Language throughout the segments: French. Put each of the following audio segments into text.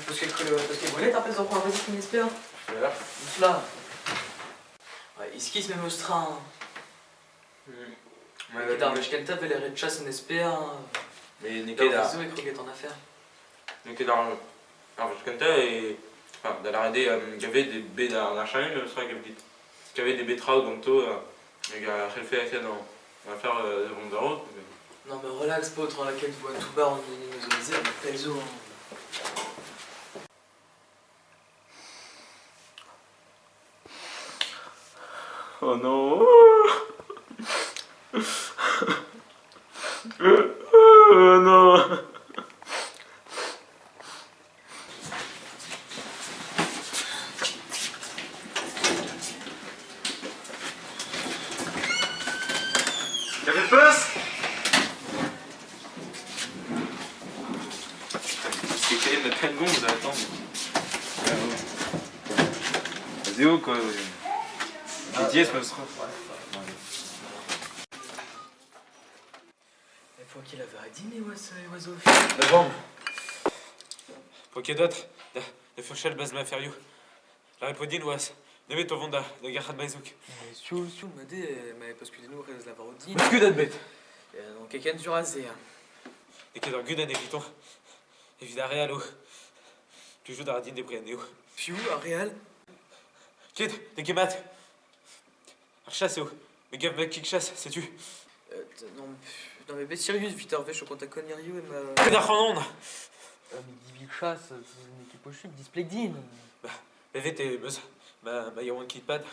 Parce que volait t'appelles en vas-y qui m'espère. Voilà. Là. Ouais, iskis même ostra. Mais t'as vache qu'elle tape, elle est de chasse en espère. Mais T'as Nikeda. réseau et croquette en affaire. Nikeda. Alors, je connais et. Enfin, dans la RD, il y avait des baies dans la chaîne, je crois qu'il y avait des betteraves dans le taux. Il y a fait dans l'affaire de Ronzaro. Non, mais relax, pas autre laquelle tu vois tout bas en minimisé, avec Pelzo. Oh non! Oh non! T'avais passe? C'est quand même plein de monde, attends. Vas-y, où quoi? Didier, c'est pas ce Il faut qu'il avait à dîner, ouais, ce oiseau. Novembre. Pour qu'il y ait d'autres, de Fauchel base ma ferio. La répondine, was. Ne mets ton vonda, de Garhat Baizouk. Siou, m'a dit, mais parce que nous, reste la varodine. Parce que d'être bête. Donc, quelqu'un du rasé. Et qui est dans Gudan et Viton. Et Villarreal, oh. Tu joues dans la dîne des Briandéo. Piou, à Réal. Kid, des Gemat. Archasse, oh. Mais Gav mec qui chasse, sais-tu? Non, mais ben sérieux, vite, je compte à Connerio et ma. Que d'archandon! Mais Divi chasse, c'est une équipe au chute, display din. Mais vite, buzz. Ma yawan qui pad.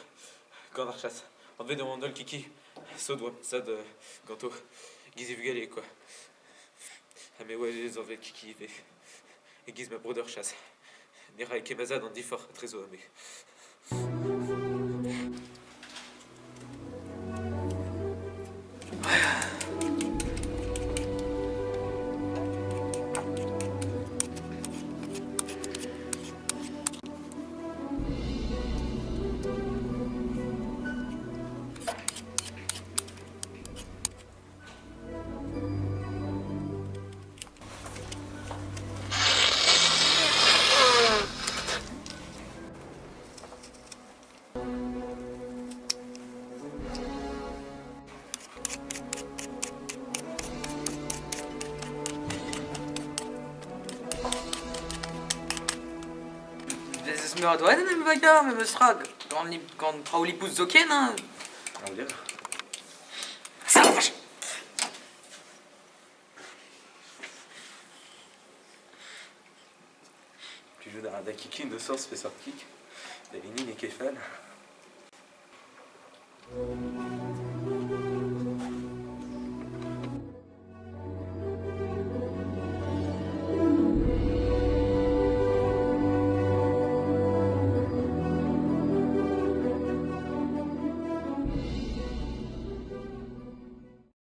Quand Archasse. On devait demander le kiki. Sodwa, Sad, Ganto. Giz Vugalé, quoi. Ah, mais ouais, les enlever kiki. Et Giz ma brother chasse. Nira et Kemaza dans Difor, trésor, mais. Ja, du hättest nicht mehr mit dem Strag. Quand Frau Lipus Zoken, hein. Salvage! Tu joues dans un kiki de source, fait sort kick. Des lignes et Kefal.